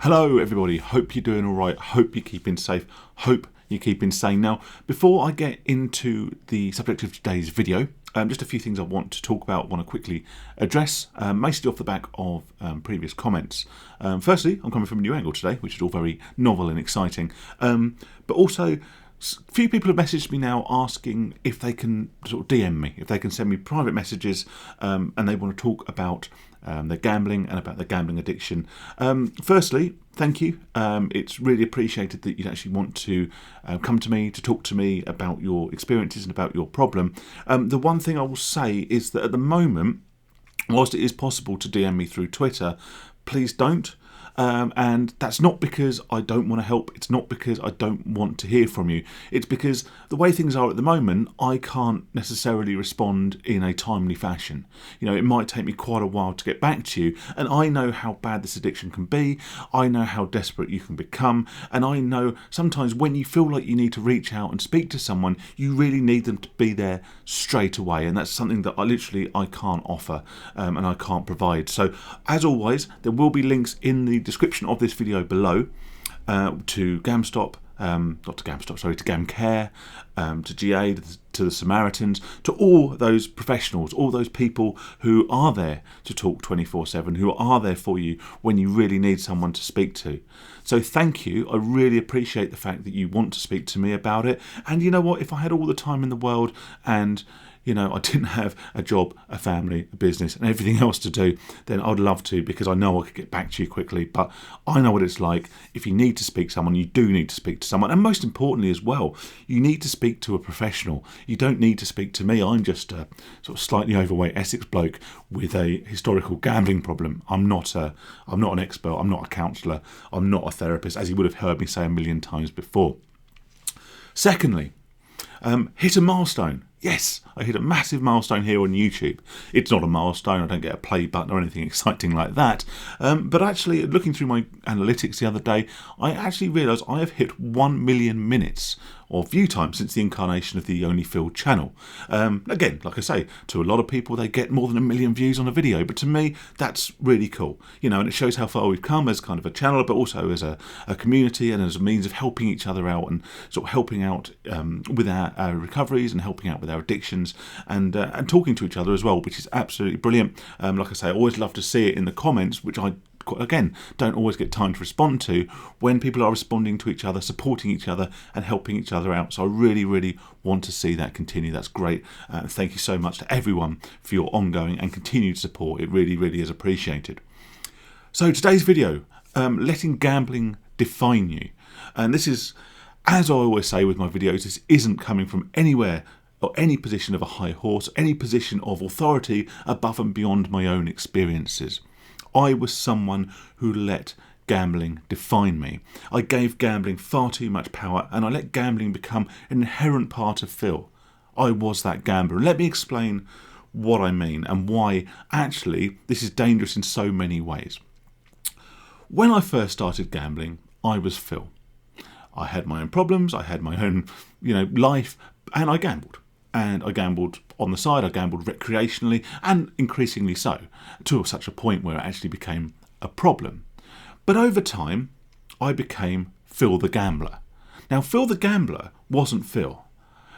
Hello everybody, hope you're doing alright, hope you're keeping safe, hope you're keeping sane. Now, before I get into the subject of today's video, just a few things I want to talk about, want to quickly address, mostly off the back of previous comments. Firstly, I'm coming from a new angle today, which is all very novel and exciting, but also a few people have messaged me now asking if they can sort of DM me, if they can send me private messages, and they want to talk about their gambling and about their gambling addiction. Firstly, thank you. It's really appreciated that you actually want to come to me to talk to me about your experiences and about your problem. The one thing I will say is that at the moment, whilst it is possible to DM me through Twitter, please don't. And that's not because I don't want to help. It's not because I don't want to hear from you. It's because the way things are at the moment, I can't necessarily respond in a timely fashion. You know, it might take me quite a while to get back to you. And I know how bad this addiction can be. I know how desperate you can become. And I know sometimes when you feel like you need to reach out and speak to someone, you really need them to be there straight away. And that's something that I can't offer and I can't provide. So as always, there will be links in the description of this video below to GamStop, not to GamStop, sorry, to GamCare, to GA, to the Samaritans, to all those professionals, all those people who are there to talk 24/7, who are there for you when you really need someone to speak to. So thank you. I really appreciate the fact that you want to speak to me about it. And you know what? If I had all the time in the world and I didn't have a job, a family, a business and everything else to do, then I'd love to, because I know I could get back to you quickly. But I know what it's like. If you need to speak to someone, you do need to speak to someone. And most importantly as well, you need to speak to a professional. You don't need to speak to me. I'm just a sort of slightly overweight Essex bloke with a historical gambling problem. I'm not an expert. I'm not a counsellor. I'm not a therapist, as you would have heard me say a million times before. Secondly, hit a milestone. Yes, I hit a massive milestone here on YouTube. It's not a milestone, I don't get a play button or anything exciting like that. But actually, looking through my analytics the other day, I actually realised I have hit 1 million minutes of view time since the incarnation of the Only Phil channel. Again, like I say, to a lot of people, they get more than 1 million views on a video, but to me, that's really cool. And it shows how far we've come as kind of a channel, but also as a community and as a means of helping each other out and sort of helping out with our recoveries and helping out with our addictions and talking to each other as well, which is absolutely brilliant. Like I say, I always love to see it in the comments, which I again don't always get time to respond to, when people are responding to each other, supporting each other and helping each other out. So I really want to see that continue. That's great. Thank you so much to everyone for your ongoing and continued support. It really is appreciated. So today's video, letting gambling define you. And this is, as I always say with my videos, this isn't coming from anywhere or any position of a high horse, any position of authority above and beyond my own experiences. I was someone who let gambling define me. I gave gambling far too much power, and I let gambling become an inherent part of Phil. I was that gambler. And let me explain what I mean and why actually this is dangerous in so many ways. When I first started gambling, I was Phil. I had my own problems, I had my own, life, and I gambled. And I gambled on the side, I gambled recreationally, and increasingly so, to such a point where it actually became a problem. But over time, I became Phil the Gambler. Now, Phil the Gambler wasn't Phil.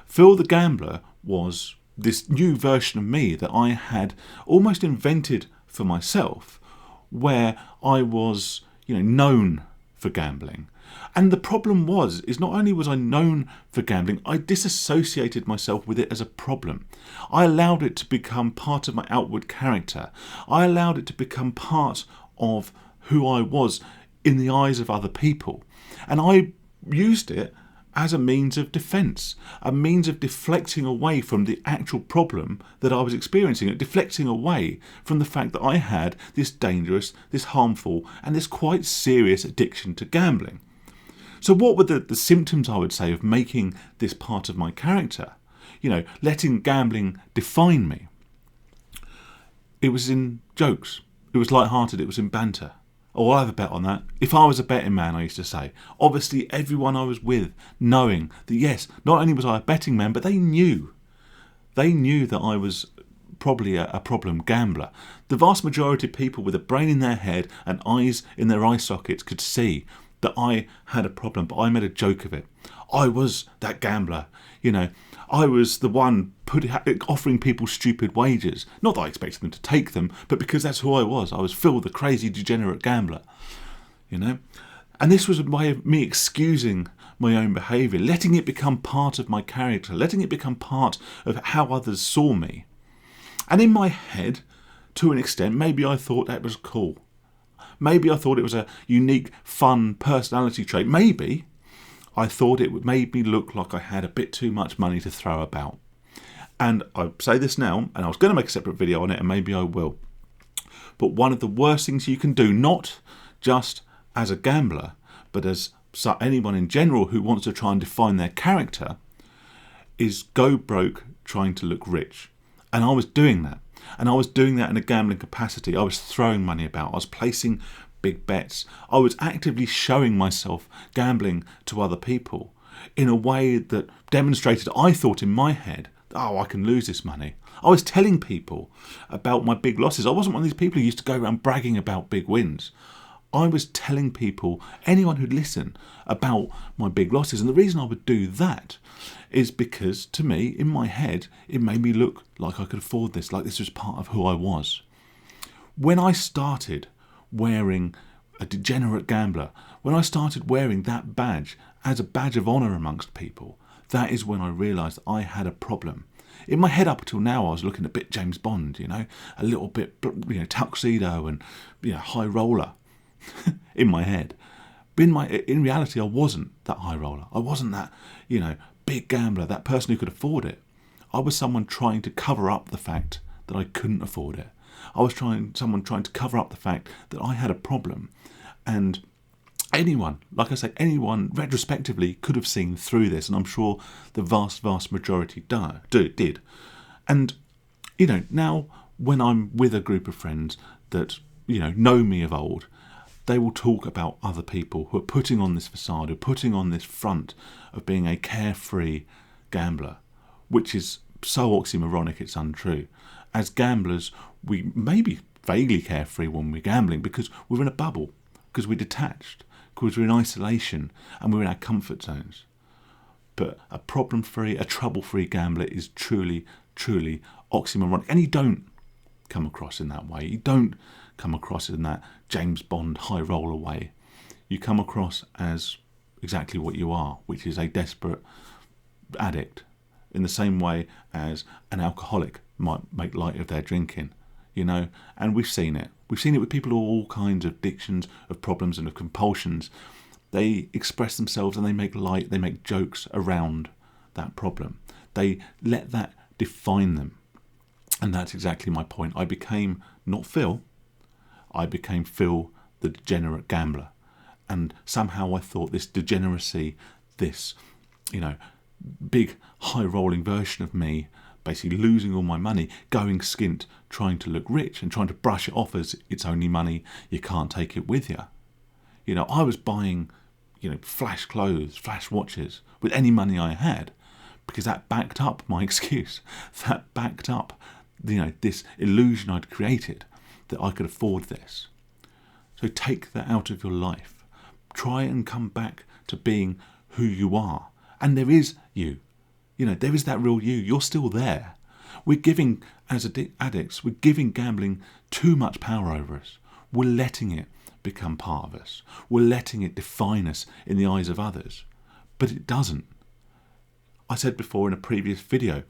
Phil the Gambler was this new version of me that I had almost invented for myself, where I was, known for gambling. And the problem is not only was I known for gambling, I disassociated myself with it as a problem. I allowed it to become part of my outward character. I allowed it to become part of who I was in the eyes of other people. And I used it as a means of defence, a means of deflecting away from the actual problem that I was experiencing, deflecting away from the fact that I had this dangerous, this harmful, and this quite serious addiction to gambling. So what were the symptoms, I would say, of making this part of my character? Letting gambling define me. It was in jokes. It was light-hearted. It was in banter. Oh, I'll have a bet on that. If I was a betting man, I used to say. Obviously, everyone I was with, knowing that, yes, not only was I a betting man, but they knew. They knew that I was probably a problem gambler. The vast majority of people with a brain in their head and eyes in their eye sockets could see that I had a problem, but I made a joke of it. I was that gambler, I was the one offering people stupid wages. Not that I expected them to take them, but because that's who I was. I was Phil, the crazy, degenerate gambler, And this was a way of me excusing my own behaviour, letting it become part of my character, letting it become part of how others saw me. And in my head, to an extent, maybe I thought that was cool. Maybe I thought it was a unique, fun personality trait. Maybe I thought it made me look like I had a bit too much money to throw about. And I say this now, and I was going to make a separate video on it, and maybe I will. But one of the worst things you can do, not just as a gambler, but as anyone in general who wants to try and define their character, is go broke trying to look rich. And I was doing that. And I was doing that in a gambling capacity. I was throwing money about. I was placing big bets. I was actively showing myself gambling to other people in a way that demonstrated, I thought in my head, I can lose this money. I was telling people about my big losses. I wasn't one of these people who used to go around bragging about big wins. I was telling people, anyone who'd listen, about my big losses. And the reason I would do that is because, to me, in my head, it made me look like I could afford this, like this was part of who I was. When I started wearing a degenerate gambler, when I started wearing that badge as a badge of honour amongst people, that is when I realised I had a problem. In my head up until now, I was looking a bit James Bond, a little bit, tuxedo and, high roller in my head. But in reality, I wasn't that high roller. I wasn't that, big gambler, that person who could afford it. I was someone trying to cover up the fact that I couldn't afford it. I was someone trying to cover up the fact that I had a problem. And anyone retrospectively could have seen through this, and I'm sure the vast, vast majority did. And, now when I'm with a group of friends that, know me of old, they will talk about other people who are putting on this facade, who are putting on this front of being a carefree gambler, which is so oxymoronic it's untrue. As gamblers, we may be vaguely carefree when we're gambling because we're in a bubble, because we're detached, because we're in isolation and we're in our comfort zones. But a problem-free, a trouble-free gambler is truly, truly oxymoronic. And you don't come across in that way. You don't come across in that James Bond high roller way. You come across as exactly what you are, which is a desperate addict, in the same way as an alcoholic might make light of their drinking, and we've seen it. We've seen it with people who have all kinds of addictions, of problems and of compulsions. They express themselves and they make jokes around that problem. They let that define them. And that's exactly my point. I became not Phil, I became Phil the degenerate gambler. And somehow I thought this degeneracy, this, big high rolling version of me, basically losing all my money, going skint, trying to look rich and trying to brush it off as it's only money, you can't take it with you. I was buying, flash clothes, flash watches with any money I had because that backed up my excuse. That backed up, this illusion I'd created that I could afford this. So take that out of your life. Try and come back to being who you are. And there is you. There is that real you. You're still there. We're giving, as addicts, we're giving gambling too much power over us. We're letting it become part of us. We're letting it define us in the eyes of others. But it doesn't. I said before in a previous video,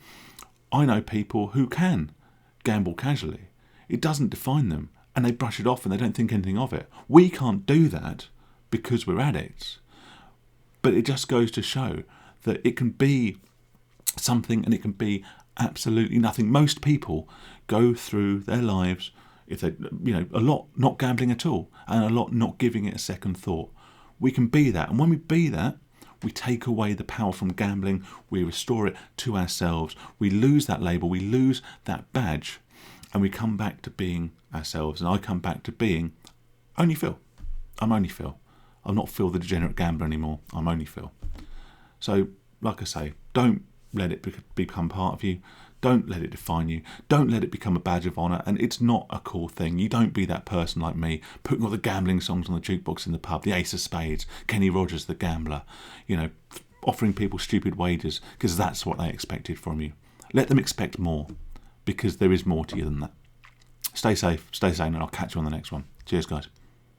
I know people who can gamble casually. It doesn't define them, and they brush it off and they don't think anything of it. We can't do that because we're addicts. But it just goes to show that it can be something and it can be absolutely nothing. Most people go through their lives, if they, a lot not gambling at all and a lot not giving it a second thought. We can be that, and when we be that, we take away the power from gambling, we restore it to ourselves, we lose that label, we lose that badge, and we come back to being ourselves. And I come back to being only Phil. I'm only Phil. I'm not Phil the degenerate gambler anymore. I'm only Phil. So, like I say, don't let it become part of you. Don't let it define you. Don't let it become a badge of honour. And it's not a cool thing. You don't be that person like me, putting all the gambling songs on the jukebox in the pub, the Ace of Spades, Kenny Rogers the gambler, offering people stupid wagers because that's what they expected from you. Let them expect more, because there is more to you than that. Stay safe, stay sane, and I'll catch you on the next one. Cheers, guys.